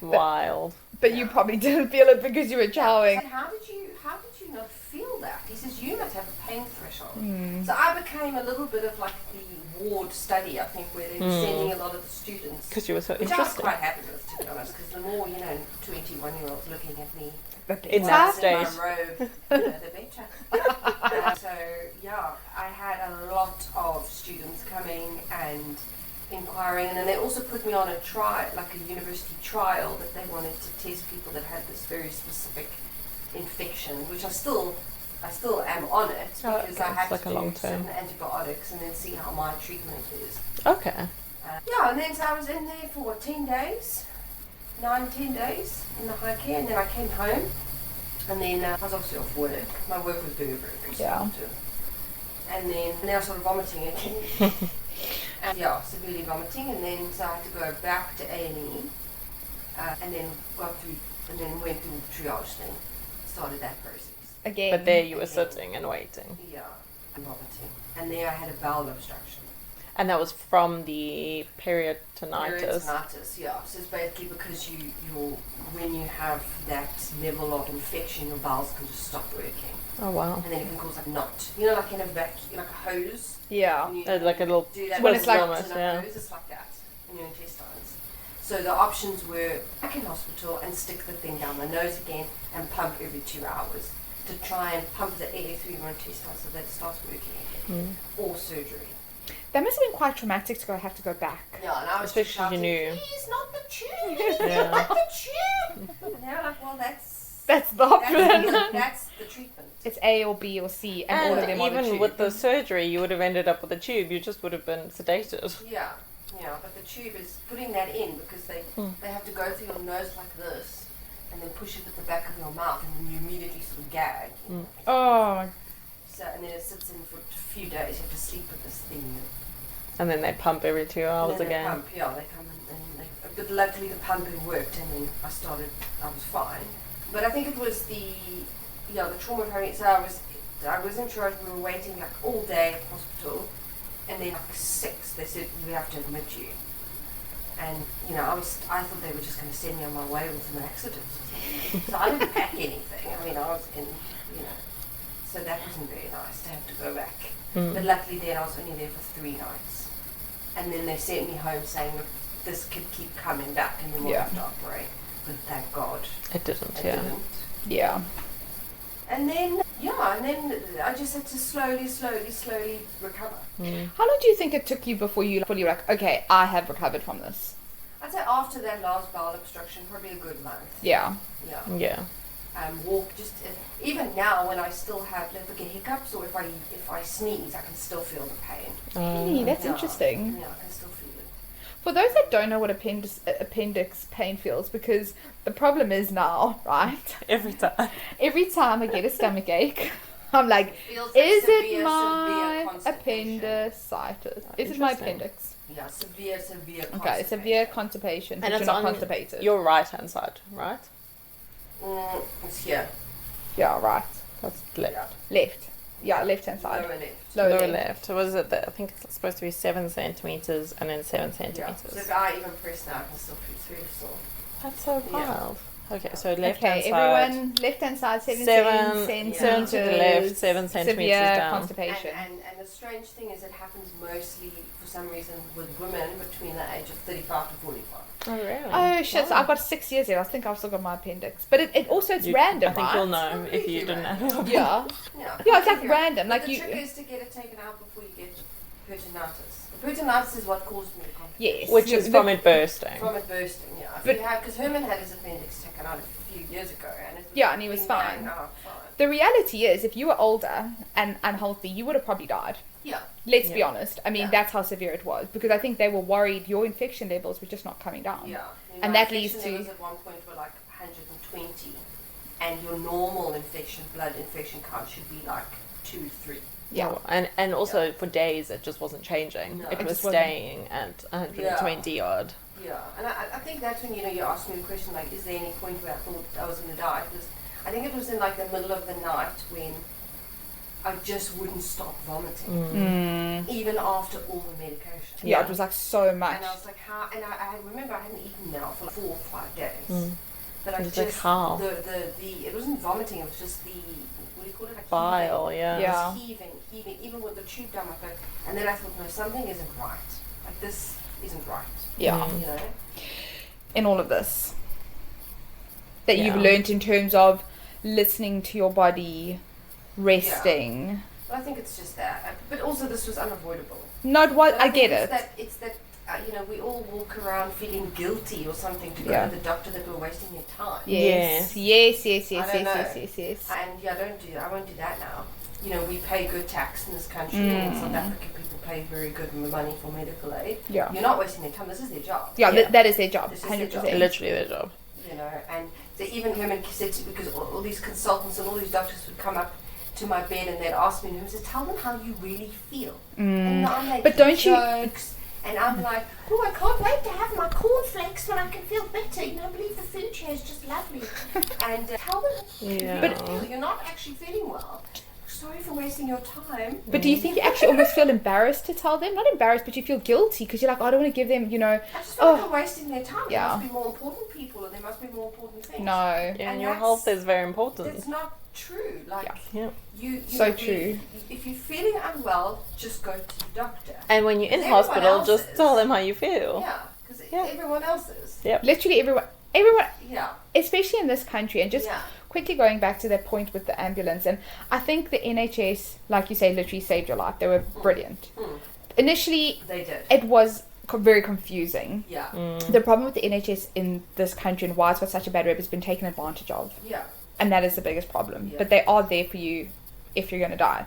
ago. Wild. But you probably didn't feel it because you were I chowing. said, how did you not feel that? He says, you must have a pain threshold. So I became a little bit of like the ward study, I think, where they were sending a lot of the students. Because you were so Which I was interested. quite happy with, to be honest, because the more, 21-year-olds looking at me In that whilst in stage. my robe, the better. So, I had a lot of students coming and inquiring, and then they also put me on a trial, like a university trial, that they wanted to test people that had this very specific infection, which I still am on it, because I It's had like to a do long-term. certain antibiotics and then see how my treatment is. Okay. And then so I was in there for 10 days, 10 days in the high care, and then I came home, and then I was obviously off work. My work was very, very, very Yeah. small too. And then I started vomiting again. And severely vomiting, and then so I had to go back to A&E, and then went through the triage thing, started that process. Again. But there you were sitting and waiting. Yeah, and vomiting. And there I had a bowel obstruction. And that was from the peritonitis. Peritonitis, yeah. So it's basically because when you have that level of infection, your bowels can just stop working. Oh, wow. And then it can cause like knot. Like in a vacuum, like a hose. Yeah. When you Like a little do that When twist it's like- almost, in a yeah. hose, it's like that in your intestines. So the options were back in hospital and stick the thing down my nose again and pump every 2 hours to try and pump the air through your intestines so that it starts working again. Or surgery. That must have been quite traumatic to have to go back. Yeah, and I was Especially just you shouting, knew. please, not the tube, Yeah. not the tube. And they were like, well, That's the option. that's the treatment. It's A or B or C, and all of them And are the even tube. with the surgery, you would have ended up with a tube. You just would have been sedated. Yeah, but the tube is putting that in because they have to go through your nose like this and then push it at the back of your mouth and then you immediately sort of gag. Oh, So, and then it sits in for a few days. You have to sleep with this thing. And then they pump every 2 hours and then again. They pump, they come but luckily the pumping worked and then I was fine. But I think it was the trauma of having, so I was in charge, we were waiting like all day at hospital, and then like 6, they said, we have to admit you. And, I thought they were just going to send me on my way with an accident or something. So I didn't pack anything. I mean, I was in, so that wasn't very nice to have to go back. But luckily then I was only there for 3 nights. And then they sent me home saying, look, this could keep coming back and then we'll have to operate. But thank God It didn't, it yeah. didn't. yeah. And then Yeah, and then I just had to slowly recover. How long do you think it took you before you fully like, okay, I have recovered from this? I'd say after that last bowel obstruction, probably a good month. Yeah. Yeah. Yeah. Walk just even now when I still have like hiccups or if I sneeze, I can still feel the pain. Hey, that's Yeah. interesting. Yeah, I can still feel it. For those that don't know what appendix pain feels, because the problem is now, right? Every time. Every time I get a stomach ache, I'm like, Feels like is it severe my constipation. appendicitis? Is it my Interesting. appendix? Yeah, severe constipation. Okay, severe constipation, but And you're it's not on constipated. your right hand side, right? It's here. Yeah, right. That's left. Yeah. Left. Yeah, left hand side. Lower left. Lower Lower left. left. So what is it? I think it's supposed to be 7 centimeters and then 7 Yeah. centimeters. So if I even press now, I can still feel sore. That's so Yeah. wild. Okay, so left Okay, hand side. everyone, left hand side, 7 Seven centimeters. to the left, 7 centimeters severe down. constipation. And the strange thing is it happens mostly, for some reason, with women between the age of 35 to 45. Oh really? Oh shit! So I've got 6 years there. I think I've still got my appendix, but it also it's You- random, I think right? you'll know if you didn't have it. Yeah, Yeah, yeah, it's like Yeah. random. But Like the you, trick is to get it taken out before you get peritonitis. The peritonitis is what caused me the complication. yes, Which is from it bursting. From it bursting, yeah. But- Because Herman had his appendix taken out a few years ago, and it was Yeah, and he was been fine. going out fine. The reality is, if you were older and unhealthy, you would have probably died. Yeah, Let's be Yeah. honest. I mean, Yeah. that's how severe it was because I think they were worried your infection levels were just not coming down. yeah. And my that leads infection to- levels at one point were like 120, and your normal blood infection count should be like 2, 3. Yeah. And also for days it just wasn't changing. No. It It was just wasn't. staying at 120 odd. Yeah, and I think that's when you asked me the question like, is there any point where I thought I was going to die? Because I think it was in like the middle of the night when I just wouldn't stop vomiting, even after all the medication. Yeah, it was like so much. And I was like, how? And I remember I hadn't eaten now for like 4 or 5 days. But I It's just like how? it wasn't vomiting. It was just the what do you call it? Like Bile, heaving. yeah. It Yeah. was heaving, even with the tube down my throat. And then I thought, no, something isn't right. Like this isn't right. Yeah. You know. In all of this that you've Yeah. learnt in terms of listening to your body, resting. But I think it's just that. But also, this was unavoidable. Not what But I think get it. It's that we all walk around feeling guilty or something to go Yeah. to the doctor that we're wasting your time. Yes, yes, yes, yes, I don't yes, know. yes, yes, yes. And yeah, I won't do that now. We pay good tax in this country, and in South Africa people pay very good money for medical aid. Yeah. You're not wasting their time. This is their job. Yeah, Yeah. that is their job. This is their job. 100%. Literally their job. And so even Herman said because all these consultants and all these doctors would come up to my bed and they'd ask me, and he said, "Tell them how you really feel." And I'm like, But don't you- jokes. And I'm like, "Oh, I can't wait to have my cornflakes when I can feel better. I believe the food here is just lovely." And tell them Yeah. But- you're not actually feeling well. Sorry for wasting your time. But do you think you actually almost feel embarrassed to tell them? Not embarrassed, but you feel guilty because you're like, I don't want to give them, I just feel like I'm wasting their time. Yeah. There must be more important people, or there must be more important things. no. Yeah, And your that's- health is very important. That's not true. Like Yeah. Yeah. you So know, true. If you're feeling unwell, just go to the doctor. And when you're in Everyone hospital, else just is. tell them how you feel. Yeah, because Yeah. everyone else is. Yep. Literally everyone, Yeah. especially in this country, and just Yeah. quickly going back to that point with the ambulance, and I think the NHS, like you say, literally saved your life. They were brilliant. Initially, They did. it was very confusing. Yeah. The problem with the NHS in this country and why it's got such a bad rep has been taken advantage of, Yeah. and that is the biggest problem. Yeah. But they are there for you if you're going to die.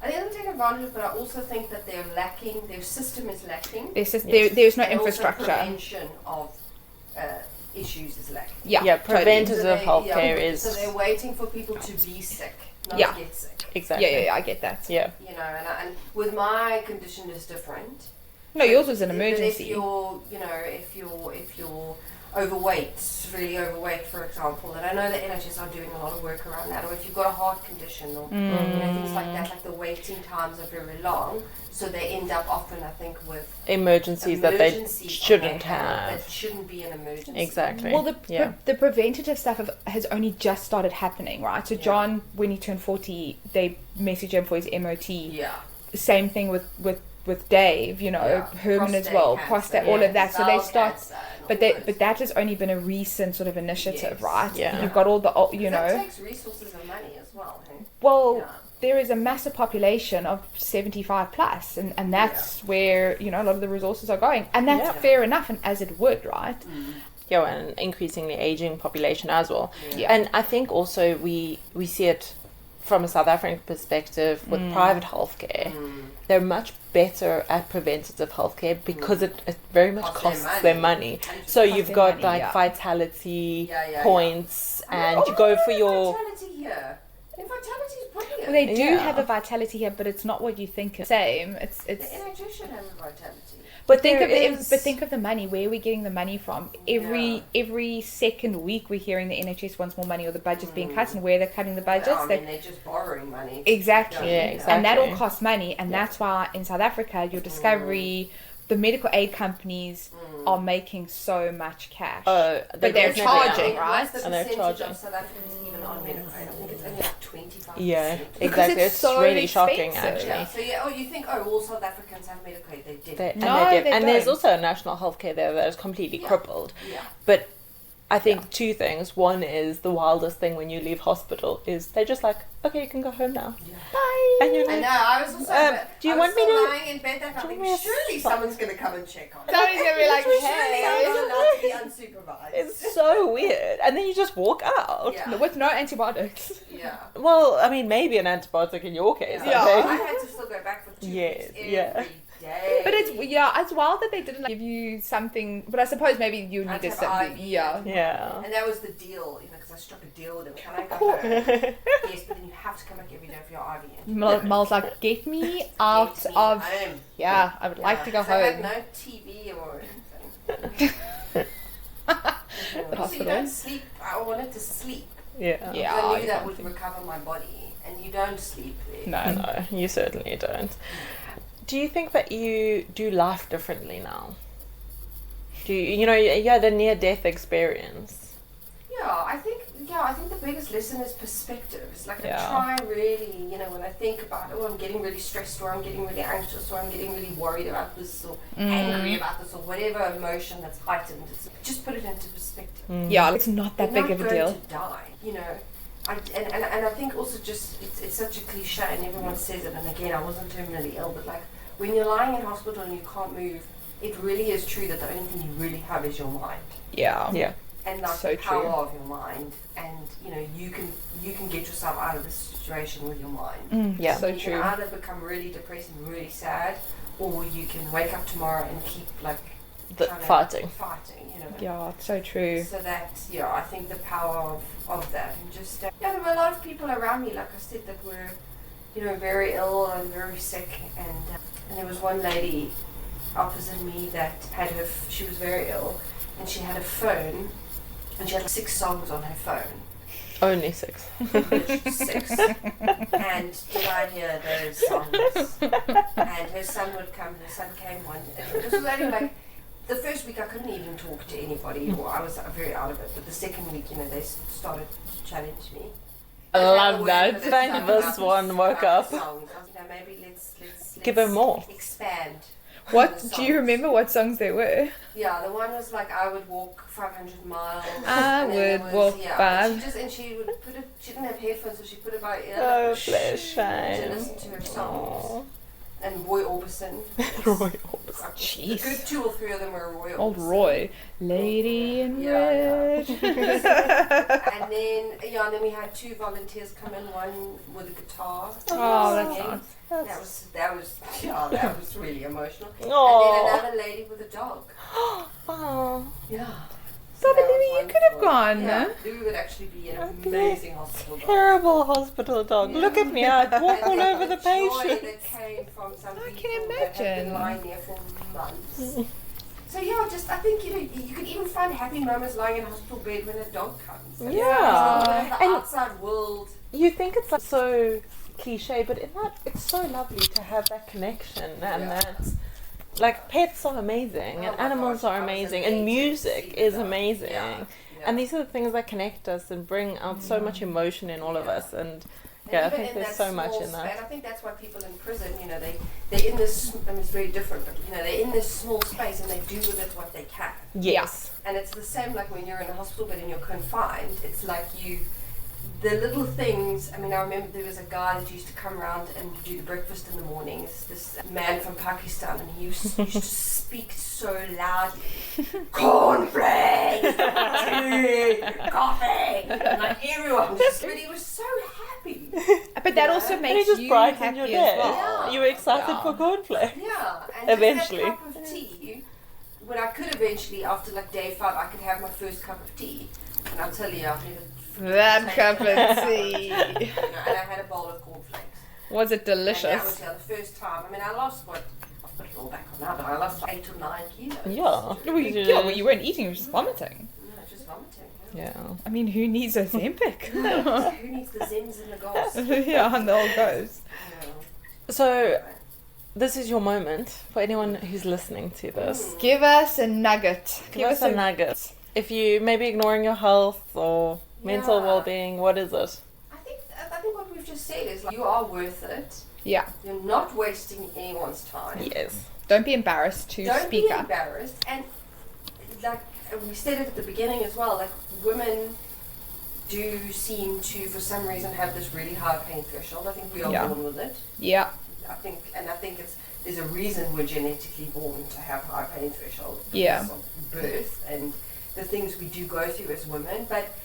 I think they're taking advantage of, but I also think that they're lacking. Their system is lacking. There's just Yes. there's no And also infrastructure. prevention of issues is lacking. Yeah, Yeah, totally. preventative they- healthcare yeah, is So they're waiting for people to be sick, not Yeah. to get sick. exactly. Yeah, I get that. Yeah. And with my condition is different. No, yours was an But emergency. if you're overweight, really overweight, for example, and I know the NHS are doing a lot of work around that, or if you've got a heart condition, or things like that, like the waiting times are very long, so they end up often, I think, with Emergencies that they emergencies shouldn't that have. shouldn't be an emergency. Exactly. Well, yeah. the preventative stuff has only just started happening, right? So Yeah. John, when he turned 40, they messaged him for his MOT. Yeah. Same thing with Dave, Yeah. Herman as Prostate well, cancer, prostate, yeah. all of that. So they Bowel start, cancer and but all those. but that has only been a recent sort of initiative, Yes. right? Yeah. You've got all the, That takes resources and money as well. Hey? Well, Yeah. there is a massive population of 75 plus, and that's where, you know, a lot of the resources are going. And that's Yeah. fair enough, and as it would, right? Yeah, and an increasingly aging population as well. Yeah. And I think also we see it from a South African perspective with private healthcare. They're much better at preventative healthcare because it very much costs them money. So you've them got money, like yeah. vitality Yeah. points, and you go for your... Vitality here. And vitality is brilliant. Well, they do Yeah. have a vitality here, but it's not what you think it's same. The It's NHS should have a vitality. but think there of think of the money. Where are we getting the money from? Every second week we're hearing the NHS wants more money or the budget's being cut, and where they're cutting the budgets. Yeah, I mean, they're just borrowing money. Exactly. Yeah, And that all exactly. costs money, and that's why in South Africa, your Discovery, the medical aid companies are making so much cash. Oh, but they're definitely charging, are. right? What's the And they're percentage charging. of South Africans even on medical aid? I think it's only like 25%. Yeah, Because exactly. it's It's so really shocking, expensive. actually. Yeah. So you think, all South Africans have medical aid? They did. No, They did. they And there's don't. also a national healthcare there that is completely crippled. Yeah. But I think two things. One is the wildest thing when you leave hospital is they're just like, okay, you can go home now. Bye. And you're I like, know. I was also. do you I want was me still to- lying in bed that night, do you thinking, want me to surely stop? someone's going to come and check on me. Somebody's gonna be like, Surely I'm hey. not allowed to be unsupervised. it's so weird. And then you just walk out. Yeah. With no antibiotics. Yeah. Well, I mean, maybe an antibiotic in your case. Yeah. I I think. had to still go back for 2 Yes, weeks every yeah. day. But it's wild that they didn't give you something. But I suppose maybe you I'd needed have something. IV. Yeah. Yeah. And that was the deal, because I struck a deal with them. Can I go home? Yes, but then you have to come back every day for your IV. Mal's like, get me out Get me of. home. Yeah, I would like to go So I had home. no TV or anything. So hospital. you don't sleep. I wanted to sleep. Yeah. Yeah. I knew you that can't would think- recover my body, and you don't sleep there. No. No, you certainly don't. Do you think that you do life differently now? Do you had a near-death experience? Yeah, I think the biggest lesson is perspective. It's like Yeah. I try really, when I think about, I'm getting really stressed, or I'm getting really anxious, or I'm getting really worried about this, or angry about this, or whatever emotion that's heightened. It's just put it into perspective. Yeah, it's not that You're big not of a going deal. to die, and I think also just it's such a cliche, and everyone says it. And again, I wasn't terminally ill, but like when you're lying in hospital and you can't move, it really is true that the only thing you really have is your mind. Yeah. Yeah. And like So the power true. of your mind, and you can get yourself out of this situation with your mind. Yeah. So you true. can either become really depressed and really sad, or you can wake up tomorrow and keep like trying to- Fighting. Yeah, it's so true. So that I think the power of that, and just there were a lot of people around me, like I said, that were very ill and very sick, and there was one lady opposite me that she was very ill, and she had a phone. And she had 6 songs on her phone. Only 6. 6. And did I hear those songs? And her son would come, her son came one. And this was only like, the first week I couldn't even talk to anybody, or I was very out of it. But the second week, they started to challenge me. I love Word that. for this Thank song, this about one woke about up. the songs. I was, maybe let's Give her more. expand. What the do you songs. remember? What songs they were? Yeah, the one was like, I would walk 500 miles. I and then would there was- walk and she would put it. She didn't have headphones, so she put it by ear. Oh, like, bless to shame. listen to her songs. Aw. And Roy Orbison. Roy Orbison. A Jeez. good 2 or 3 of them were Roy Orbison. Old Roy. Lady in Yeah, red. And then we had 2 volunteers come in, one with a guitar. Oh, that's singing. nice. That was really emotional. Aw. And then another lady with a dog. Oh. Yeah. But that was maybe you could have wonderful. gone, Yeah, no? Lou would actually be an I'd be amazing hospital dog. Terrible hospital dog. Look at me. I'd walk And all over the joy patient. that came from some I people can that had been imagine. lying there for months. So I think you could even find happy moments lying in a hospital bed when a dog comes. And Yeah. the And- outside world. You think it's like so cliche, but it's so lovely to have that connection, and that like pets are amazing, Oh and my animals gosh, are I was amazing, amazed and to music see is that. amazing. Yeah. And these are the things that connect us and bring out so much emotion in all of us. And yeah, I even think in there's that so much small in that. space, I think that's why people in prison, they're in this. I mean, it's very different, but they're in this small space and they do with it what they can. Yes. And it's the same like when you're in a hospital bed and you're confined. It's like the little things, I mean, I remember there was a guy that used to come around and do the breakfast in the mornings, this man from Pakistan, and he used to speak so loudly. Cornflakes, tea, coffee, and like everyone just, but he was so happy. But that also And makes it just you brightened your happy day. as well. Yeah. You were excited for cornflakes. Yeah, and Eventually. just that cup of tea, when I could eventually, after like day 5, I could have my first cup of tea, and I'll tell you, I've never That cup of tea. you know, and I had a bowl of cornflakes. Was it And that delicious? was the first time. I mean, I lost what? I've put it all back on now, but I lost 8 or 9 kilos. Yeah. Well, you weren't eating, you were just vomiting. No, just vomiting. Yeah. I mean, who needs Ozempic? Who needs the Zims and the Goss? Yeah, and the old goes. So, this is your moment for anyone who's listening to this. Give us a nugget. Give us a nugget. If you maybe ignoring your health or mental Yeah. well-being, what is it? I think what we've just said is like, you are worth it. Yeah. You're not wasting anyone's time. Yes. Don't be embarrassed to Don't speak be up. embarrassed. And like we said it at the beginning as well, like women do seem to, for some reason, have this really high pain threshold. I think we are Yeah. born with it. Yeah. I think there's a reason we're genetically born to have high pain threshold. Yeah. Because of birth and the things we do go through as women, but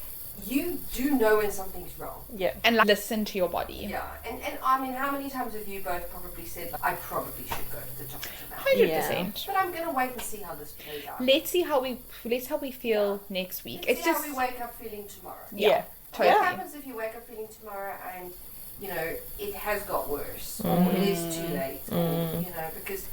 you do know when something's wrong. Yeah. And like, listen to your body. Yeah, and I mean, how many times have you both probably said, like, I probably should go to the doctor now, 100%. but I'm gonna wait and see how this plays out. Let's see how we feel next week. Let's It's see just how we wake up feeling tomorrow. Yeah. totally. What happens if you wake up feeling tomorrow and you know it has got worse, or it is too late, or, you know, because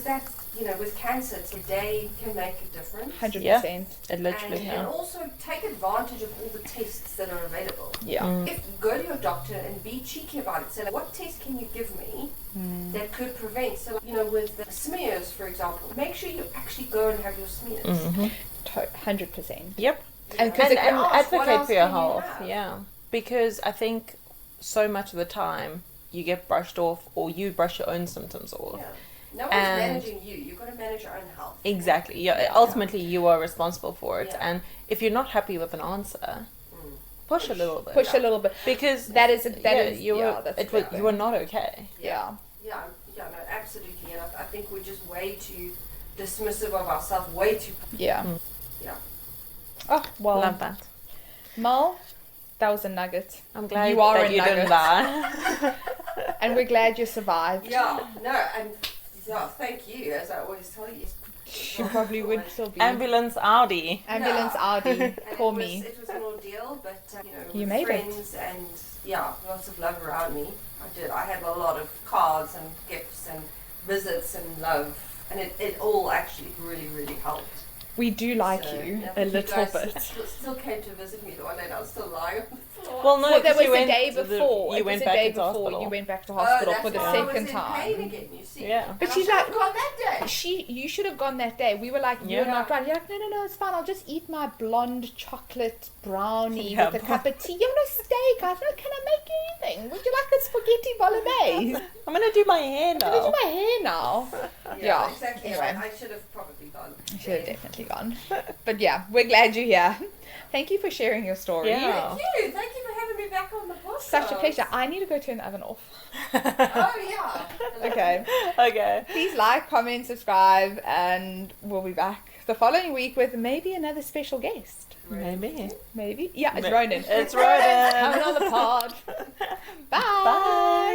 that's, you know, with cancer, a day can make a difference. 100%. It literally And can. also take advantage of all the tests that are available. Yeah. If you go to your doctor and be cheeky about it, say, like, what test can you give me that could prevent? So, you know, with the smears, for example, make sure you actually go and have your smears. 100%. Yep. And because And it ask, what advocate else for your can you health. have? Yeah. Because I think so much of the time you get brushed off or you brush your own symptoms off. Yeah. No one's And- managing you. You've got to manage your own health. Exactly. Yeah. Ultimately, you are responsible for it. Yeah. And if you're not happy with an answer, push a little bit. push a little bit. Because That is you were that's you were not okay. Yeah. Yeah, no, absolutely. And I think we're just way too dismissive of ourselves, way too. Yeah. Yeah. Oh, well. Love that. Mal, that was a nugget. I'm glad You are that a you didn't nugget. die. And we're glad you survived. Yeah, no, and yeah, thank you, as I always tell you. You probably would still be. Ambulance Audi. Ambulance Yeah. Audi, And call it was, me. It was an ordeal, but you know, You with made it. friends and yeah, lots of love around me. I did. I had a lot of cards and gifts and visits and love, and it all actually really, really helped. We do like So, you yeah, a you little guys bit. Still came to visit me the one day, and I was still lying on the floor. Well, no, Well, that 'cause was you the went day to before. you It was went the back day into before hospital. you went back to Oh, hospital that's for the why I second was in pain time. again, you see. Yeah. But And she's I like- should have gone that day. You should have gone that day. We were like, you're Yeah. not right. You're like, no, it's fine. I'll just eat my blonde chocolate brownie Yeah, with a cup of tea. You want a steak? I said, can I make you anything? Would you like a spaghetti bolognese? I'm gonna do my hair I'm gonna now. do my hair now. Yeah, exactly. anyway. I should have probably gone. I should have definitely gone. But yeah, we're glad you're here. Thank you for sharing your story. Yeah. Thank you for having me back on the podcast. Such a pleasure. I need to go turn the oven off. Oh yeah. Okay. Okay. Please like, comment, subscribe, and we'll be back the following week with maybe another special guest. Maybe. Maybe. Yeah, it's Ronan. It's Ronan. Coming on the pod. Bye. Bye.